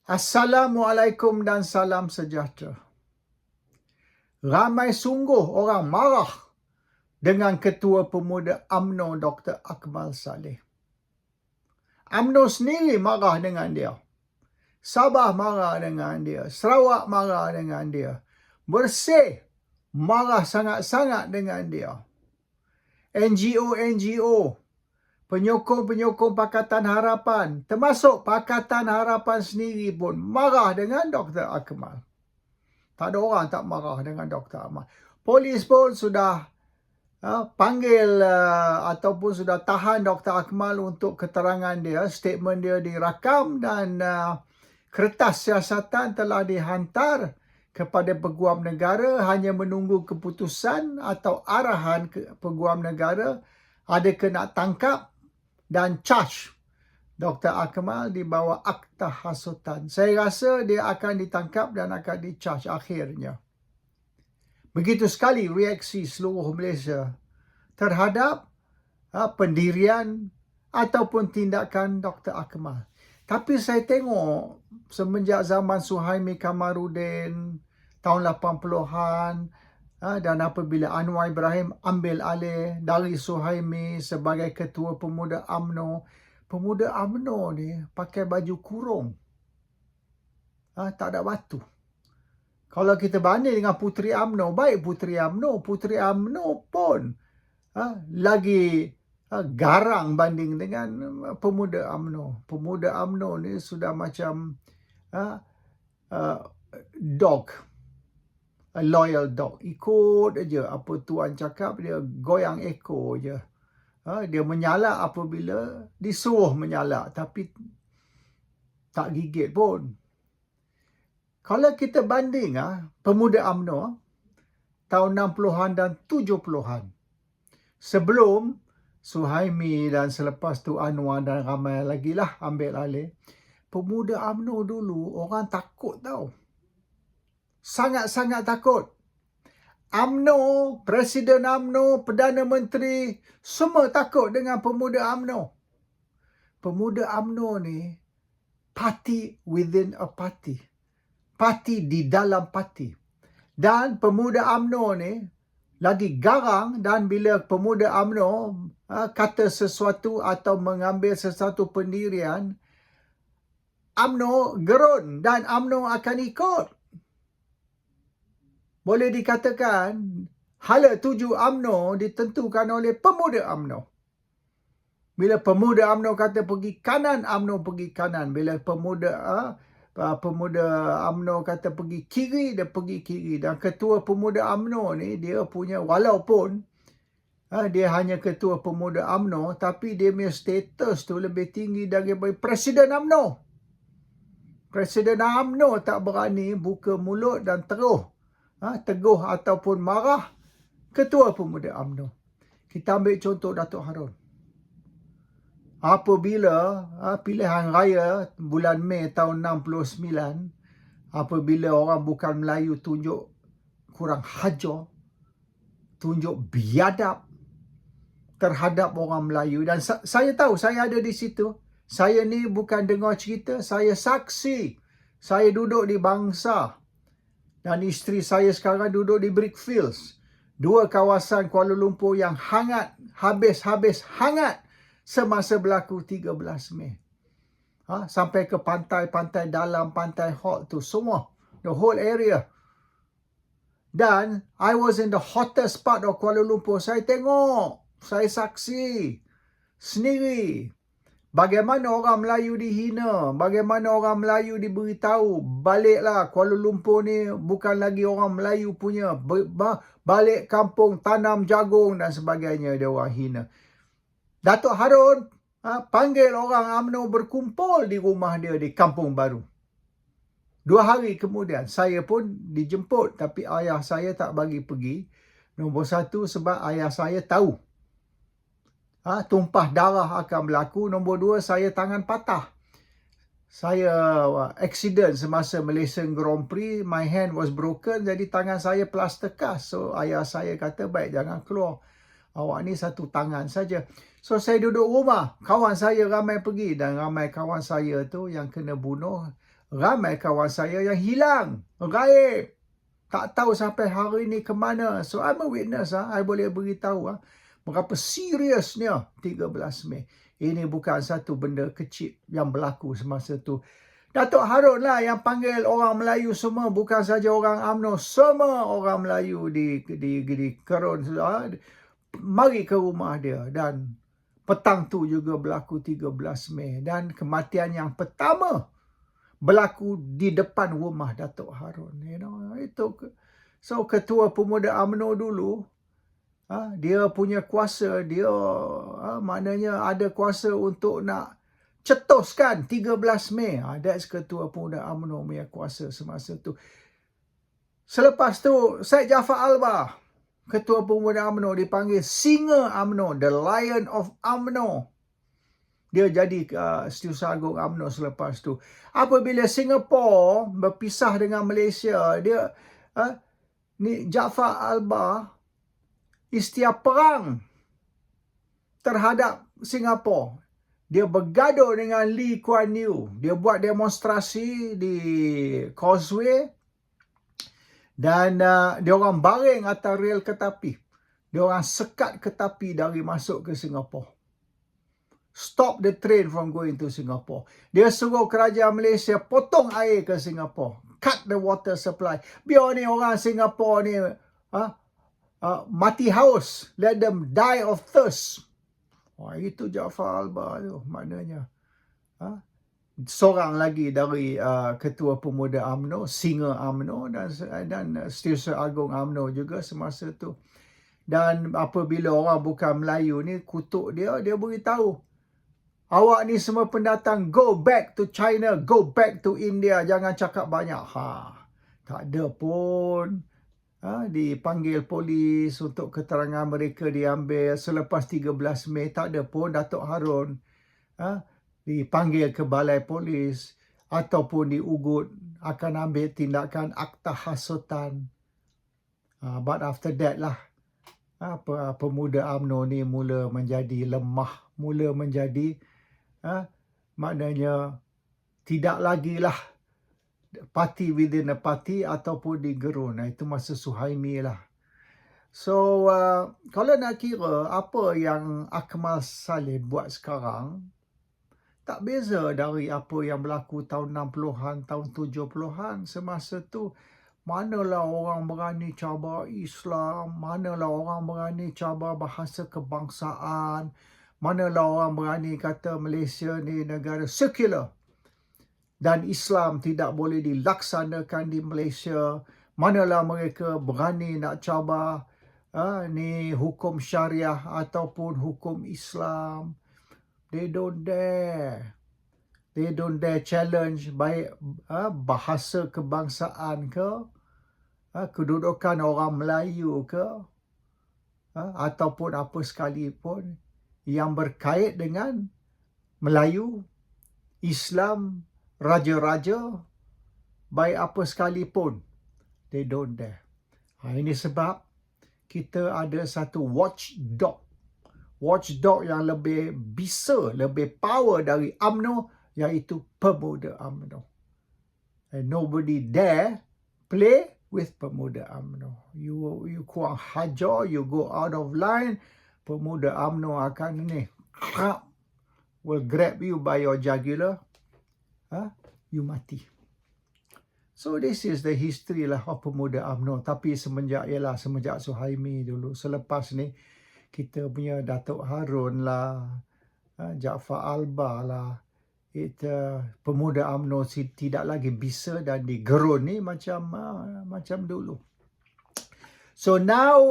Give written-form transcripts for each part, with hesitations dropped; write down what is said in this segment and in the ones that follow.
Assalamualaikum dan salam sejahtera. Ramai sungguh orang marah dengan Ketua Pemuda UMNO Dr. Akmal Saleh. UMNO sendiri marah dengan dia. Sabah marah dengan dia. Sarawak marah dengan dia. Bersih marah sangat-sangat dengan dia. NGO, penyokong-penyokong Pakatan Harapan, termasuk Pakatan Harapan sendiri pun marah dengan Dr. Akmal. Tak ada orang tak marah dengan Dr. Akmal. Polis pun sudah panggil ataupun sudah tahan Dr. Akmal untuk keterangan dia. Statement dia dirakam dan kertas siasatan telah dihantar kepada Peguam Negara, hanya menunggu keputusan atau arahan Peguam Negara adakah nak tangkap dan charge Dr. Akmal di bawah akta hasutan. Saya rasa dia akan ditangkap dan akan di-charge akhirnya. Begitu sekali reaksi seluruh Malaysia terhadap pendirian ataupun tindakan Dr. Akmal. Tapi saya tengok semenjak zaman Suhaimi Kamarudin tahun 80-an dan apabila Anwar Ibrahim ambil alih dari Suhaimi sebagai Ketua Pemuda UMNO, Pemuda UMNO ni pakai baju kurung. Tak ada batu. Kalau kita banding dengan Puteri UMNO, baik Puteri UMNO pun lagi garang banding dengan Pemuda UMNO. Pemuda UMNO ni sudah macam dog. A loyal dog. Ikut aja apa tuan cakap, dia goyang ekor je. Dia menyalak apabila disuruh menyalak, tapi tak gigit pun. Kalau kita banding Pemuda UMNO tahun 60-an dan 70-an, sebelum Suhaimi dan selepas tu Anwar dan ramai lagi lah ambil alih, Pemuda UMNO dulu orang takut tau. Sangat-sangat takut. UMNO, Presiden UMNO, Perdana Menteri, semua takut dengan Pemuda UMNO. Pemuda UMNO ni party within a party. Parti di dalam parti. Dan Pemuda UMNO ni lagi garang, dan bila Pemuda UMNO kata sesuatu atau mengambil sesuatu pendirian, UMNO gerun dan UMNO akan ikut. Boleh dikatakan hala tuju UMNO ditentukan oleh Pemuda UMNO. Bila Pemuda UMNO kata pergi kanan, UMNO pergi kanan. Bila Pemuda UMNO kata pergi kiri, dia pergi kiri. Dan Ketua Pemuda UMNO ni dia punya, walaupun dia hanya Ketua Pemuda UMNO, tapi dia punya status tu lebih tinggi daripada Presiden UMNO. Presiden UMNO tak berani buka mulut dan teguh ataupun marah Ketua Pemuda UMNO. Kita ambil contoh Datuk Harun. Apabila pilihan raya bulan Mei tahun 69, apabila orang bukan Melayu tunjuk kurang hajar, tunjuk biadab terhadap orang Melayu, dan saya tahu, saya ada di situ. Saya ni bukan dengar cerita, saya saksi. Saya duduk di Bangsa dan isteri saya sekarang duduk di Brickfields. Dua kawasan Kuala Lumpur yang hangat, habis-habis hangat semasa berlaku 13 Mei. Sampai ke pantai dalam, pantai hot tu semua. The whole area. Dan I was in the hottest part of Kuala Lumpur. Saya tengok, saya saksi sendiri bagaimana orang Melayu dihina, bagaimana orang Melayu diberitahu, baliklah Kuala Lumpur ni bukan lagi orang Melayu punya, balik kampung tanam jagung dan sebagainya, dia orang hina. Datuk Harun panggil orang UMNO berkumpul di rumah dia di Kampung Baru. 2 hari kemudian saya pun dijemput, tapi ayah saya tak bagi pergi. Nombor 1 sebab ayah saya tahu tumpah darah akan berlaku. Nombor 2, saya tangan patah. Saya accident semasa Malaysian Grand Prix. My hand was broken, jadi tangan saya plaster cast. So ayah saya kata, baik jangan keluar. Awak ni satu tangan saja. So saya duduk rumah. Kawan saya ramai pergi, dan ramai kawan saya tu yang kena bunuh Ramai kawan saya yang hilang, gaib. Tak tahu sampai hari ni ke mana. So I'm a witness. I boleh beritahu berapa seriusnya 13 Mei. Ini bukan satu benda kecil yang berlaku semasa tu. Datuk Harun lah yang panggil orang Melayu semua, bukan saja orang UMNO, semua orang Melayu di Kerun, mari ke rumah dia. Dan petang tu juga berlaku 13 Mei. Dan kematian yang pertama berlaku di depan rumah Datuk Harun. Itu. So Ketua Pemuda UMNO dulu, dia punya kuasa, dia maknanya ada kuasa untuk nak cetuskan 13 Mei. That's Ketua Pemuda UMNO punya kuasa semasa tu. Selepas tu, Syed Jaafar Albah, Ketua Pemuda UMNO, dipanggil Singa UMNO, the Lion of UMNO. Dia jadi Setiausaha Agung UMNO selepas tu. Apabila Singapura berpisah dengan Malaysia, dia ni Jaafar Albah istiar perang terhadap Singapura. Dia bergaduh dengan Lee Kuan Yew. Dia buat demonstrasi di Causeway dan dia orang baring atas rel kereta. Dia orang sekat kereta dari masuk ke Singapura. Stop the train from going to Singapore. Dia suruh kerajaan Malaysia potong air ke Singapura. Cut the water supply. Biar ni orang Singapura ni mati haus. Let them die of thirst. Itu Jaafar Albah tu maknanya. Seorang lagi dari Ketua Pemuda UMNO, Singa UMNO dan Setiausaha Agung UMNO juga semasa tu. Dan apabila orang bukan Melayu ni kutuk dia, dia beritahu, awak ni semua pendatang, go back to China, go back to India, jangan cakap banyak. Tak ada pun. Dipanggil polis untuk keterangan mereka diambil. Selepas 13 Mei tak ada pun Datuk Harun dipanggil ke balai polis ataupun diugut akan ambil tindakan akta hasutan. But after that lah, Pemuda UMNO ni mula menjadi lemah, mula menjadi maknanya tidak lagi lah parti within a party ataupun digerun. Itu masa Suhaimi lah. So kalau nak kira apa yang Akmal Saleh buat sekarang, tak beza dari apa yang berlaku tahun 60-an, tahun 70-an. Semasa tu, manalah orang berani cabar Islam, manalah orang berani cabar bahasa kebangsaan, manalah orang berani kata Malaysia ni negara sekular dan Islam tidak boleh dilaksanakan di Malaysia. Manalah mereka berani nak cabar ni hukum syariah ataupun hukum Islam. They don't dare. They don't dare challenge baik bahasa kebangsaan ke, kedudukan orang Melayu ke, ataupun apa sekalipun yang berkait dengan Melayu, Islam, raja-raja, baik apa sekalipun. They don't dare. Ini sebab kita ada satu watchdog. Watchdog yang lebih bisa, lebih power dari UMNO, iaitu Pemuda UMNO. And nobody dare play with Pemuda UMNO. You kurang hajar, you go out of line, Pemuda UMNO akan will grab you by your jugular. You mati. So this is the history lah of Pemuda UMNO. Tapi semenjak Suhaimi dulu, selepas ni kita punya Datuk Harun lah, Jaafar Albah lah, Pemuda UMNO tidak lagi bisa dan digerun ni macam dulu. So now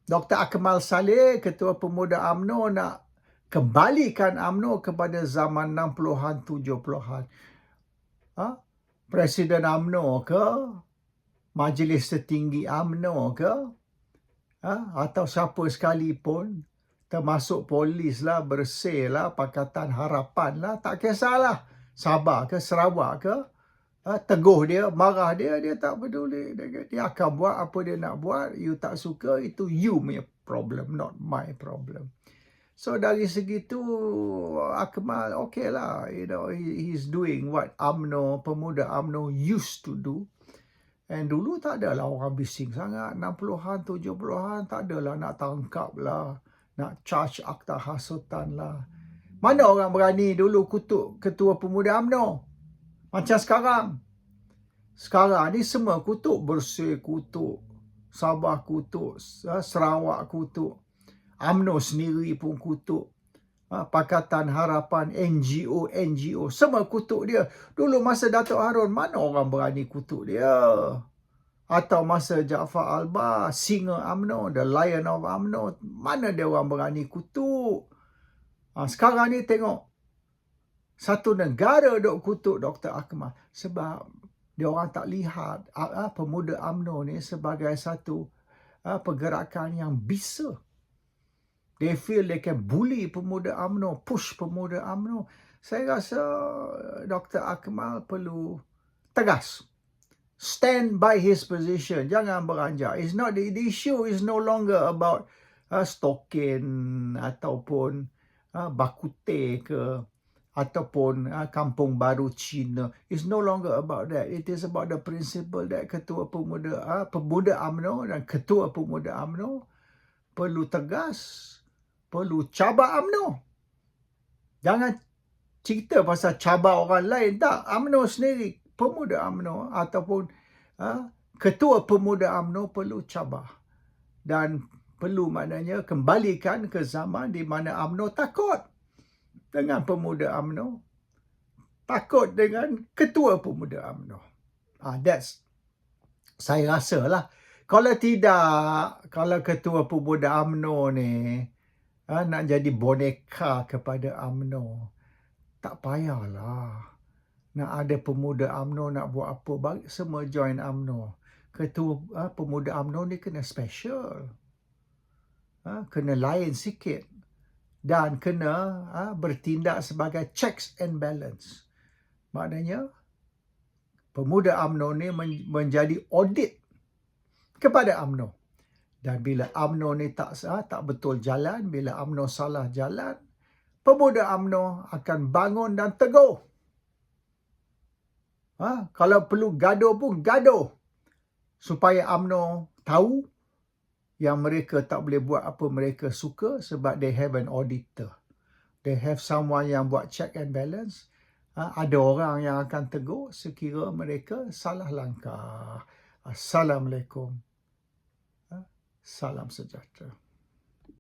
Dr. Akmal Saleh, Ketua Pemuda UMNO, nak kembalikan UMNO kepada zaman 60-an, 70-an. Presiden UMNO ke, Majlis Tertinggi UMNO ke, atau siapa sekalipun, termasuk polis lah, bersih lah, Pakatan Harapan lah, tak kisahlah, Sabah ke, Sarawak ke, teguh dia, marah dia tak peduli. Dia akan buat apa dia nak buat. You tak suka, itu you punya problem, not my problem. So dari segi tu Akmal okay lah, he's doing what pemuda UMNO used to do. And dulu tak adalah orang bising sangat, 60-an, 70-an, tak adalah nak tangkap lah, nak charge akta hasutan lah. Mana orang berani dulu kutuk ketua pemuda UMNO? Macam sekarang. Sekarang ni semua kutuk, Bersih kutuk, Sabah kutuk, Sarawak kutuk, UMNO sendiri pun kutuk. Pakatan Harapan, NGO, semua kutuk dia. Dulu masa Datuk Harun, mana orang berani kutuk dia? Atau masa Jaafar Albah, singa UMNO, the lion of UMNO, mana dia orang berani kutuk? Sekarang ni tengok, satu negara dok kutuk Dr. Akmal sebab dia orang tak lihat pemuda UMNO ni sebagai satu pergerakan yang bisa. They feel they can bully pemuda UMNO, push pemuda UMNO. Saya rasa Dr. Akmal perlu tegas. Stand by his position. Jangan beranjak. It's not the issue is no longer about stalking ataupun Bakute ke ataupun Kampung Baru Cina. It's no longer about that. It is about the principle that ketua pemuda UMNO dan ketua pemuda UMNO perlu tegas, perlu cabar UMNO. Jangan cerita pasal cabar orang lain. Tak, UMNO sendiri, pemuda UMNO ataupun ketua pemuda UMNO perlu cabar. Dan perlu maknanya kembalikan ke zaman di mana UMNO takut dengan pemuda UMNO. Takut dengan ketua pemuda UMNO. That's, saya rasa lah. Kalau tidak, kalau ketua pemuda UMNO ni nak jadi boneka kepada UMNO, tak payahlah. Nak ada pemuda UMNO nak buat apa, bagi semua join UMNO. Ketua pemuda UMNO ni kena special. Kena lain sikit. Dan kena bertindak sebagai checks and balance. Maknanya, pemuda UMNO ni menjadi audit kepada UMNO. Dan bila UMNO ni tak betul jalan, bila UMNO salah jalan, pemuda UMNO akan bangun dan tegur. Kalau perlu gaduh pun gaduh. Supaya UMNO tahu yang mereka tak boleh buat apa mereka suka sebab they have an auditor. They have someone yang buat check and balance. Ada orang yang akan tegur sekira mereka salah langkah. Assalamualaikum. Salam sejahtera.